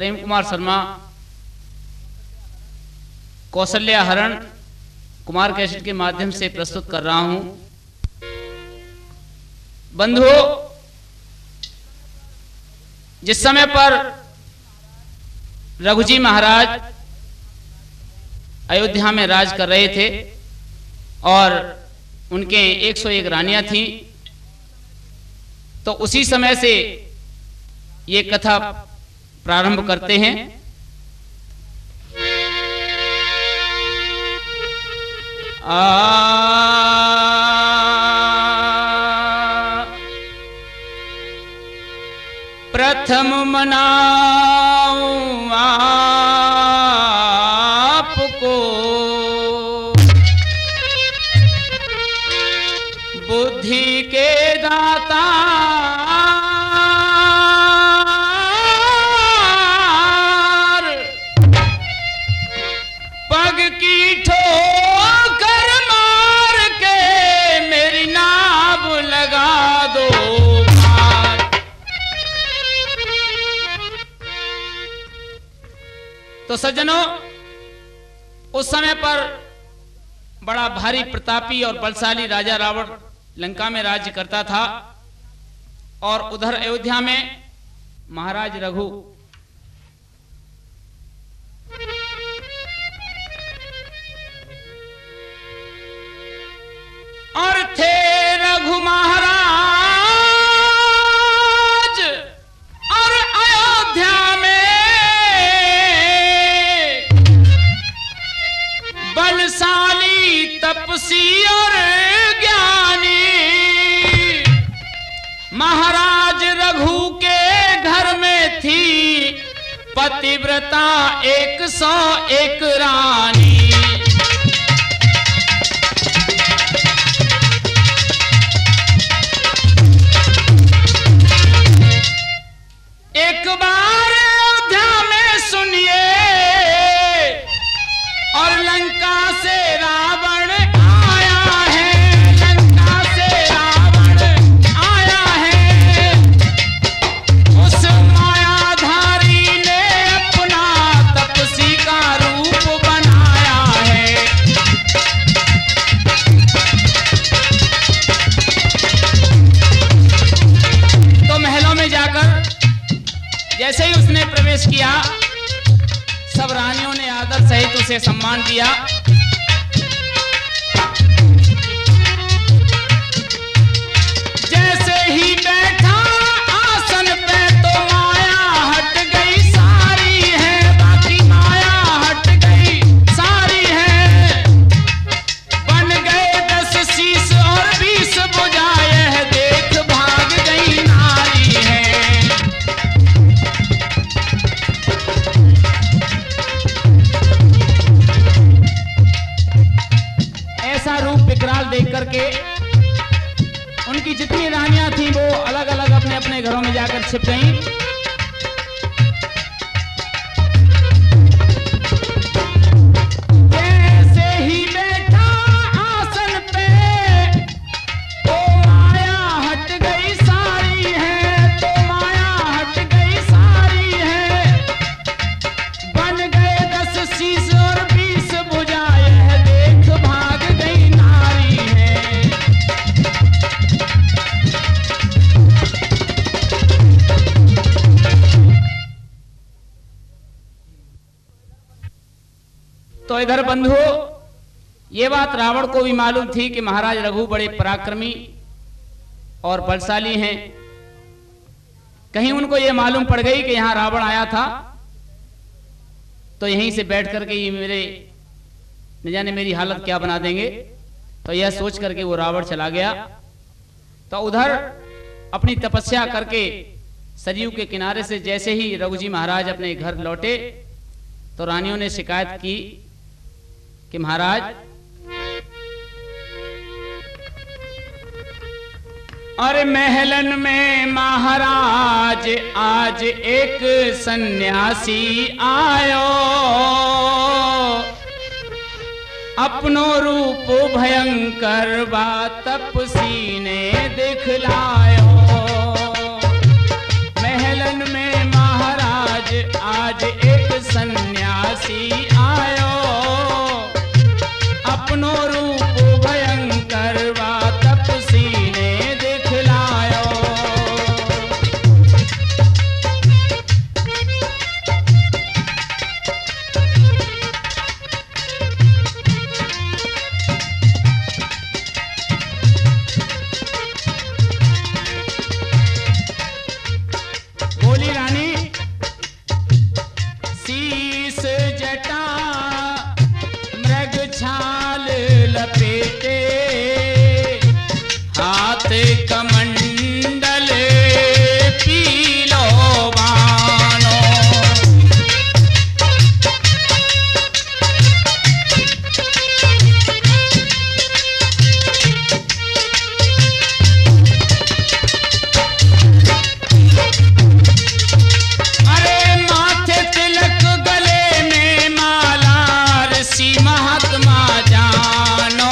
प्रेम कुमार शर्मा कौशल्या हरण कुमार कैसेट के माध्यम से प्रस्तुत कर रहा हूं। बंधुओं, जिस समय पर रघुजी महाराज अयोध्या में राज कर रहे थे और उनके 101 रानियां थीं, तो उसी समय से ये कथा प्रारंभ करते हैं। प्रथम मनाऊं आपको बुद्धि के दाता, पग की ठोकर मार के मेरी नाव लगा दो पार। तो सज्जनों, उस समय पर बड़ा भारी प्रतापी और बलशाली राजा रावण लंका में राज्य करता था और उधर अयोध्या में महाराज रघु और थे रघु महाराज और अयोध्या में बलशाली तपसी और ज्ञानी। महाराज रघु के घर में थी पतिव्रता 101 रानी। एक बार अयोध्या में सुनिए और लंका से रावण आया है, लंका से रावण आया है। उस मायाधारी ने अपना तपसी का रूप बनाया है। तो महलों में जाकर जैसे ही उसने प्रवेश किया, सब रानियों ने आदर सहित उसे सम्मान दिया। जैसे ही बैठा आसन पे तो माया हट गई सारी है, बाकी माया हट गई सारी है। बन गए 10 शीश और 20 बुझाए है, देख भाग गई नारी है। ऐसा रूप विकराल देख करके उनकी जितनी रानियां थीं वो अलग अलग अपने अपने घरों में जाकर छिप गईं। जैसे ही बैठा आसन पे तो माया हट गई सारी है, तो माया हट गई सारी है। बन गए 10 शीश और 20 बुझाए है, देख भाग गई नारी है। तो इधर बंधुओं, ये बात रावण को भी मालूम थी कि महाराज रघु बड़े पराक्रमी और बलशाली हैं। कहीं उनको ये मालूम पड़ गई कि यहां रावण आया था, तो यहीं से बैठ करके ये मेरे न जाने मेरी हालत क्या बना देंगे। तो यह सोच करके वो रावण चला गया। तो उधर अपनी तपस्या करके सरयू के किनारे से जैसे ही रघुजी महाराज अपने घर लौटे, तो रानियों ने शिकायत की कि महाराज, और महलन में महाराज आज एक सन्यासी आयो, अपनो रूप भयंकर बा तपसी ने दिखलायो। महलन में महाराज आज आज एक सन्यासी आयो, अपनो रूप भयंकर वा तपसी ने दिखलायो। बोली रानी, शीस जटा मृग छाल लपेटे, हाथ कमंडल पीलो बानो। अरे माथे तिलक गले में माला, ऋषि महात्मा जानो,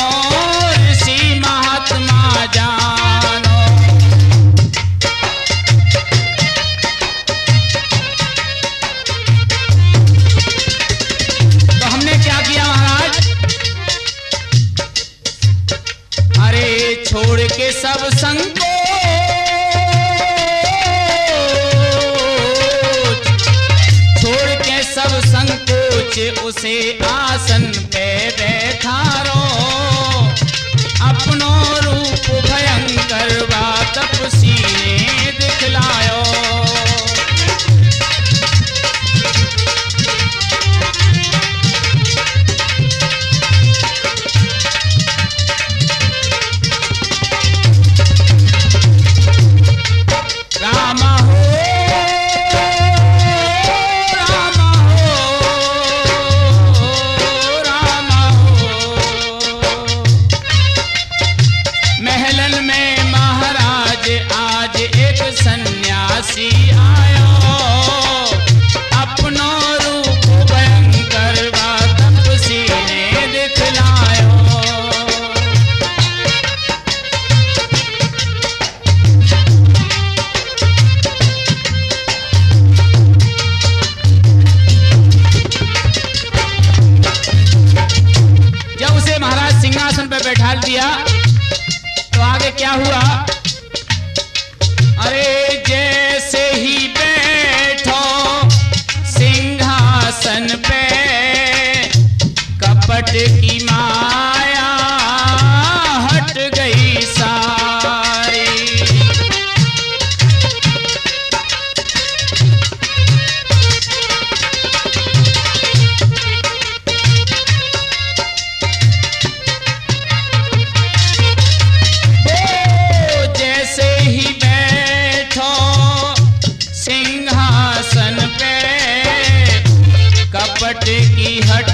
ऋषि महात्मा जानो। तो हमने क्या किया महाराज? अरे छोड़ के सब संकोच, छोड़ के सब संकोच उसे आसन पे बैठारो, अपनो रूप भयंकर वा तपसी ने दिखलायो। रामा हो, रामा हो, रामा हो। महलन में महाराज आज एक सन्यासी आयो, अपनो रूप भयंकर वा तपसी ने दिखलायो। जब उसे महाराज सिंहासन पर बैठा दिया तो आगे क्या हुआ? अरे जैसे ही बैठो सिंहासन पे, कपट की माया हट गई सारी। जैसे ही बैठो सिंहासन पे, कपट की हट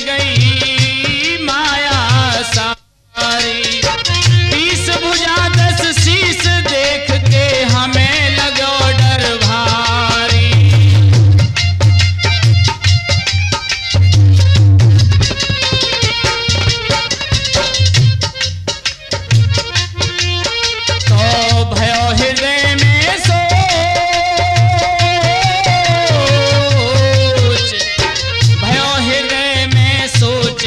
गई माया सारी। 20 भुजा 10 शीश देख के हमें लगो डर भारी। तो भयो हृदय में सोच, भयो हृदय में सोच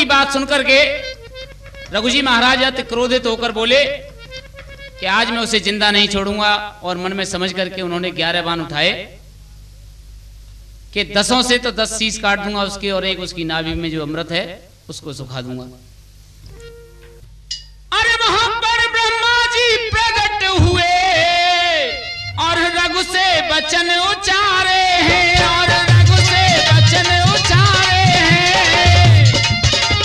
की बात सुनकर के रघु जी महाराज अति क्रोधित होकर बोले कि आज मैं उसे जिंदा नहीं छोड़ूंगा। और मन में समझ करके उन्होंने 11 बाण उठाए कि 10 से तो 10 शीश काट दूंगा उसके, और एक उसकी नाभि में जो अमृत है उसको सुखा दूंगा। अरे वहां पर ब्रह्मा जी प्रकट हुए और रघु से वचन उचारे हैं, और रघु से वचन उचारे हैं,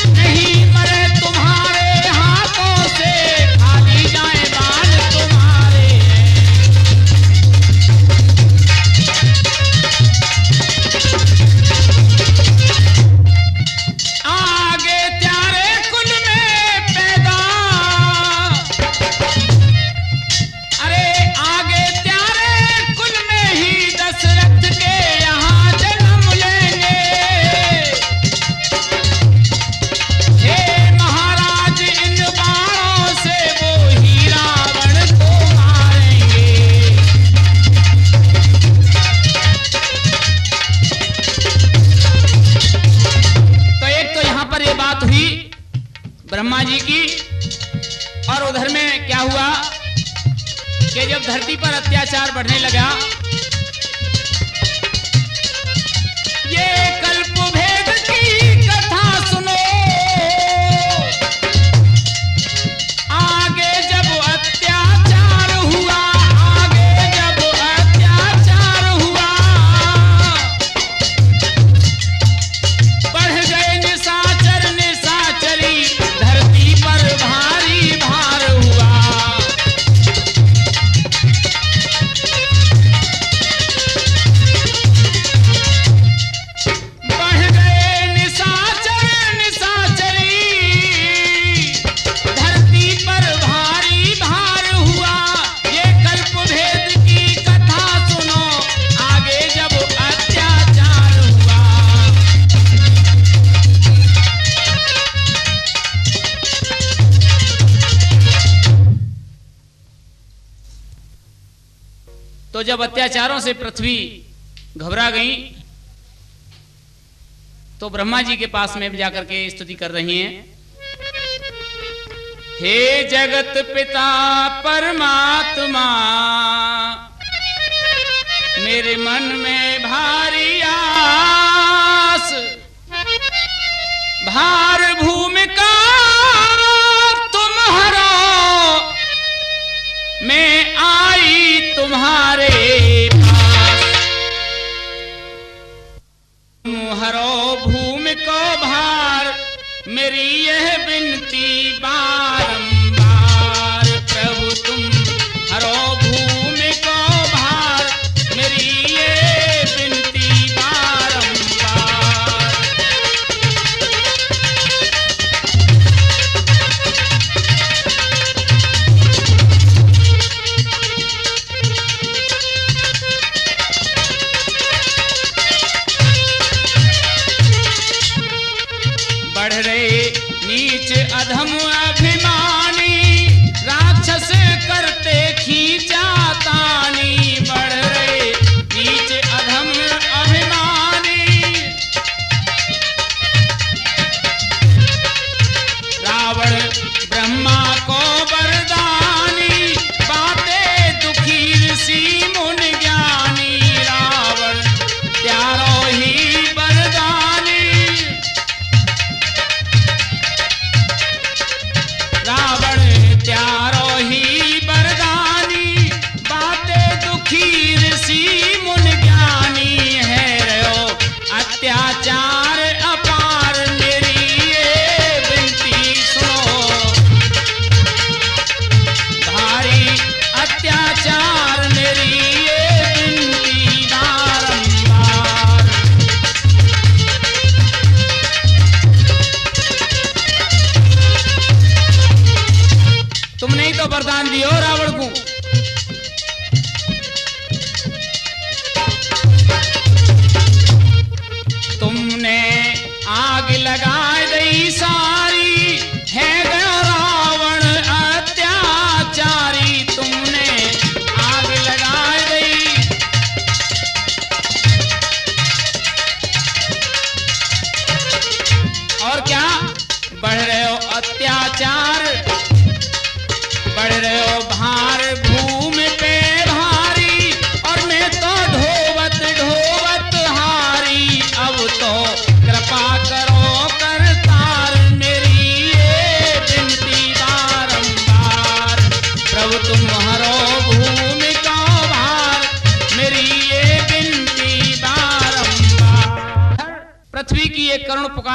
नहीं मरे तुम्हारे हाथों से, खाली जाए बाल तुम्हारे। आगे त्यारे कुल में पैदा, अरे आगे त्यारे कुल में ही दशरथ के यहाँ जन्म लेंगे। हे महाराज इन बाणों से वो ही रावण को मारेंगे। तो एक तो यहां पर ये बात हुई ब्रह्मा जी की, और उधर में क्या हुआ कि जब धरती पर अत्याचार बढ़ने लगा, ये कल्प भेद की कथा सुनो। आगे जब अत्याचार हुआ, आगे जब अत्याचार हुआ, बढ़ गए निशाचर निशाचरी, धरती पर भारी भार हुआ। बढ़ गए निशाचर निशाचरी, धरती पर भारी भार हुआ। ये कल्प भेद की कथा सुनो, आगे जब अत्याचार हुआ। तो जब अत्याचारों से पृथ्वी घबरा गई तो ब्रह्मा जी के पास में जाकर के स्तुति कर रही हैं, हे जगत पिता परमात्मा, मेरे मन में भारी आस, भार भूमि का तुम हरो, मैं आई तुम्हारे पास। तुम हरो भूमि को भार, मेरी यह विनती बारंबार। प्रभु तुम हरो भूमि को भार, मेरी ये विनती बारंबार। बढ़ रहे नीच अधम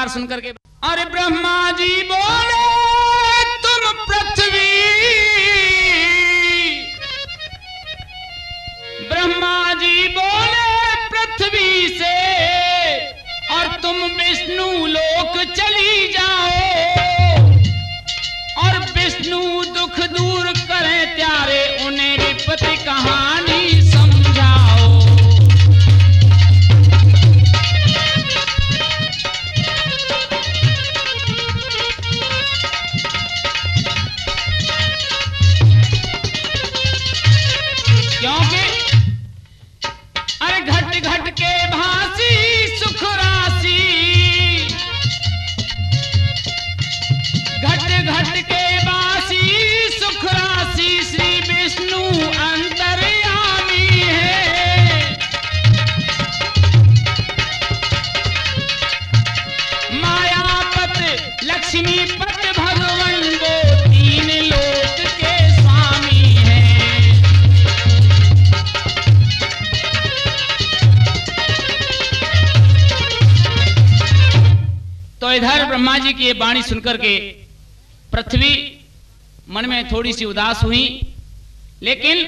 बार सुनकर के, अरे ब्रह्मा जी बोले तुम पृथ्वी, ब्रह्मा जी बोले पृथ्वी से, और तुम विष्णु लोक चली जाओ, और विष्णु दुख दूर करें त्यारे, उन्हें विपत्ति कहानी समझाओ। क्योंकि अरे घट घट के भांसी सुख राशि, घट घट के बासी सुख राशि, श्री विष्णु अंतर्यामी है। मायापत लक्ष्मीपत भगवान वो तीन लोक के स्वामी हैं। तो इधर ब्रह्मा जी की ये वाणी सुनकर के पृथ्वी मन में थोड़ी सी उदास हुई, लेकिन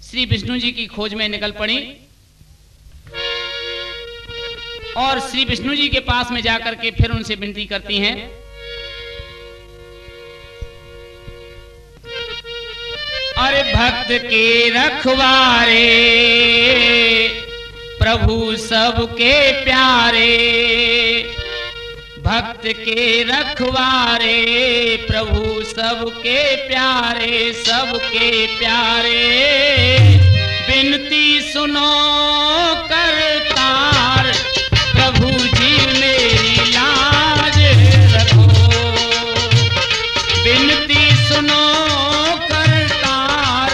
श्री विष्णु जी की खोज में निकल पड़ी और श्री विष्णु जी के पास में जाकर के फिर उनसे विनती करती हैं, अरे भक्त के रखवारे प्रभु सबके प्यारे, भक्त के रखवारे प्रभु सबके प्यारे, सबके प्यारे, विनती सुनो करतार, प्रभु जी मेरी लाज रखो, विनती सुनो करतार,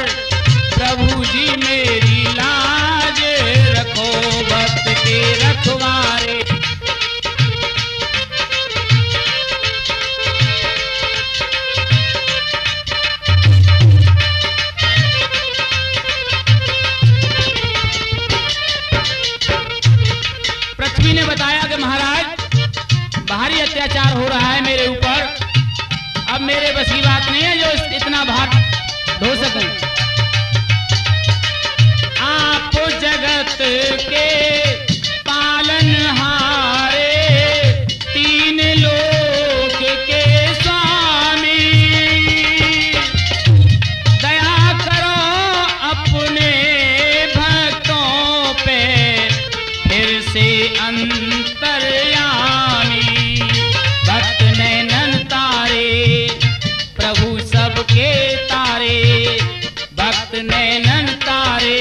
प्रभु जी मेरी लाज रखो, भक्त के रखवारे। पृथ्वी ने बताया कि महाराज भारी अत्याचार हो रहा है मेरे ऊपर, अब मेरे बस की बात नहीं है जो इतना भार ढो सकूं। आप जगत के पालनहारे, तीन लोक के स्वामी, दया करो अपने भक्तों पे फिर से अंतर्यामी, भक्त नैनन तारे प्रभु सबके तारे, भक्त नैनन तारे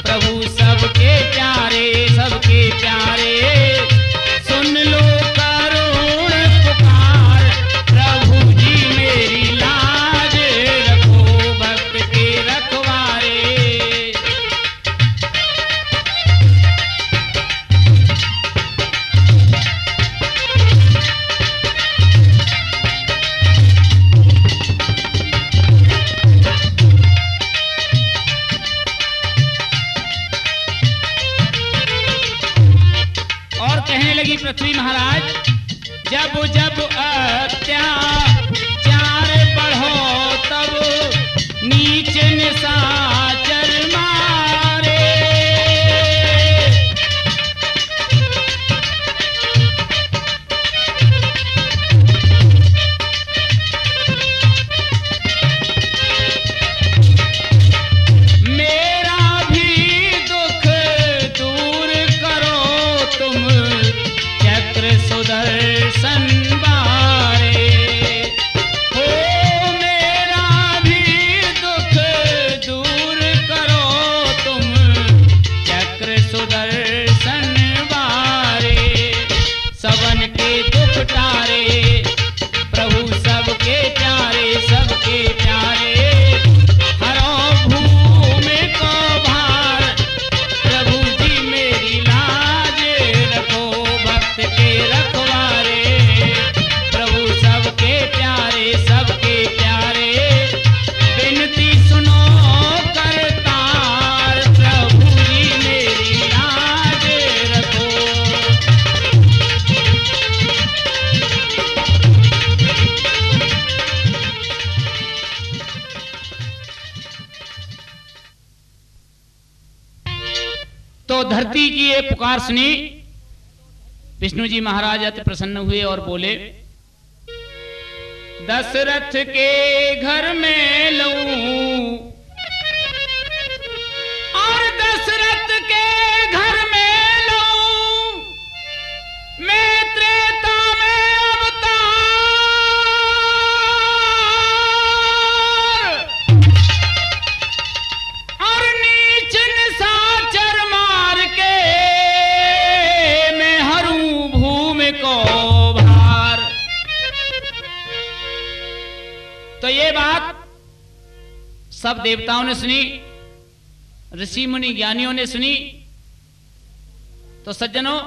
प्रभु सबके प्यारे, सबके प्यारे, सुन लो करुण पुकार, प्रभु जी मेरी लाज रखो, भक्त के रखवारे। और कहने लगी पृथ्वी महाराज, जब जब अत्याचार बढ़ो तब नीच निशाचर मारे, मेरा भी दुख दूर करो तुम, चक्र सुदर्शन बारे, तो धरती की ये पुकार सुनी, विष्णु जी महाराज अति प्रसन्न हुए और बोले, दशरथ के घर में लऊं और दशरथ के घर में लऊं, मैं त्रेता में अवतार और नीच निशाचर मार के मैं हरूं भूमि को भार। तो ये बात सब देवताओं ने सुनी, ऋषि मुनि ज्ञानियों ने सुनी। तो सज्जनों,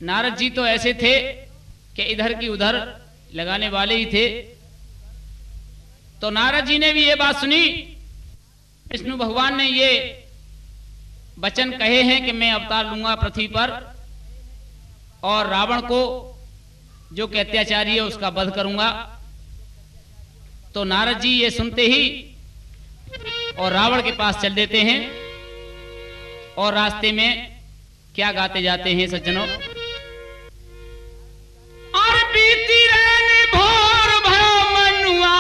नारद जी तो ऐसे थे कि इधर की उधर लगाने वाले ही थे। तो नारद जी ने भी ये बात सुनी, विष्णु भगवान ने ये वचन कहे हैं कि मैं अवतार लूंगा पृथ्वी पर और रावण को जो कि अत्याचारी है उसका वध करूंगा। तो नारद जी ये सुनते ही और रावण के पास चल देते हैं और रास्ते में क्या गाते जाते हैं सज्जनों, और बीती रहने भोर भयो मनुआ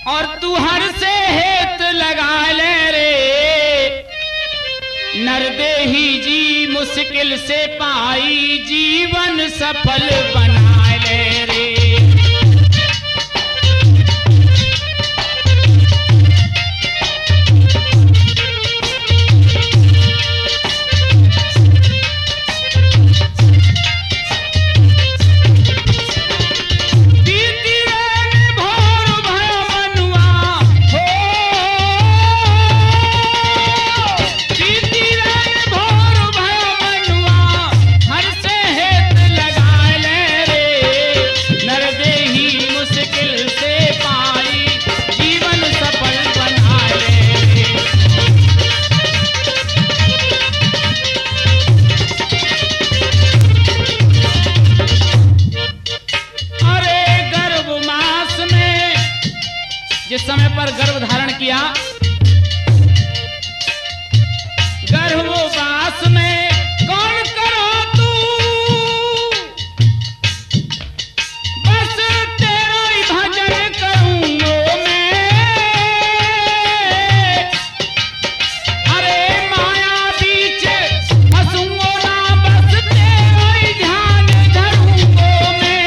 और तू हर से हेत लगा ले रे, नरदेही जी मुश्किल से पाई जीवन सफल बना ले रे। जिस समय पर गर्भ धारण किया, गर्भवास में कौन करो तू, बस तेरा ही भजन करूंगो मैं, अरे माया बीच फंसूंगो ना, बस तेरा ही ध्यान धरूंगो मैं।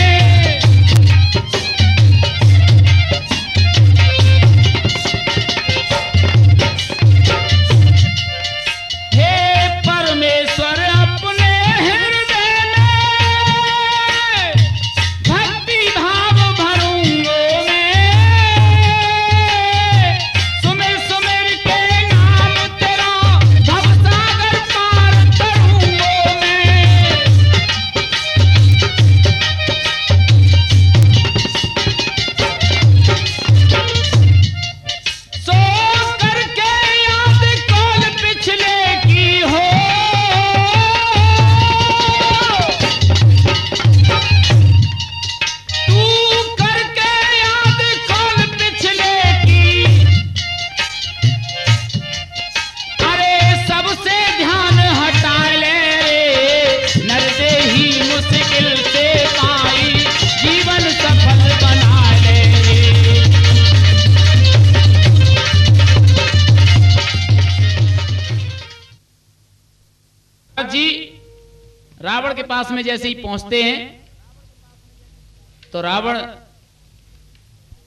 रावण के पास में जैसे ही पहुंचते हैं तो रावण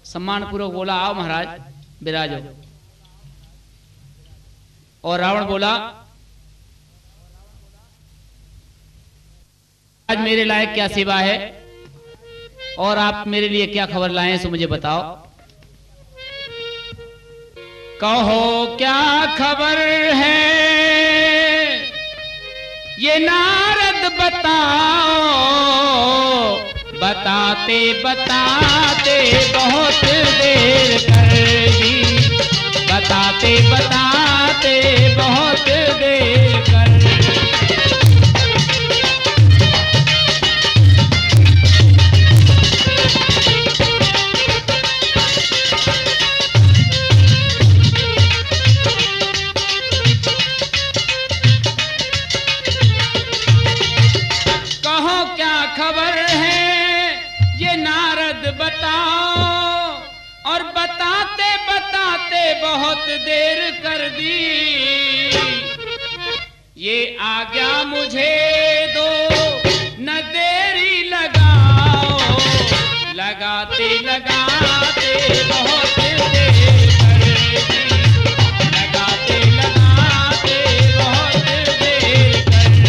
सम्मान पूर्वक बोला, आओ महाराज विराजो। और रावण बोला, आज मेरे लायक क्या सेवा है और आप मेरे लिए क्या खबर लाए हैं, सो मुझे बताओ। कहो क्या खबर है ये नारद बताओ, बताते बताते बहुत देर कर दी, बताते बताते बहुत देर कर दी। बहुत देर कर दी, ये आज्ञा मुझे दो न देरी लगाओ, लगाते लगाते बहुत देर कर दी, लगाते लगाते बहुत देर कर दी।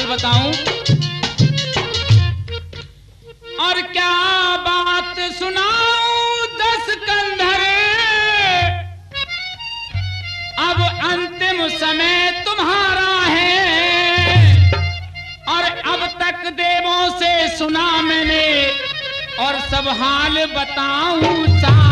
बताऊं और क्या बात सुनाऊं दस कंधर, अब अंतिम समय तुम्हारा है और अब तक देवों से सुना मैंने और सब हाल बताऊं सा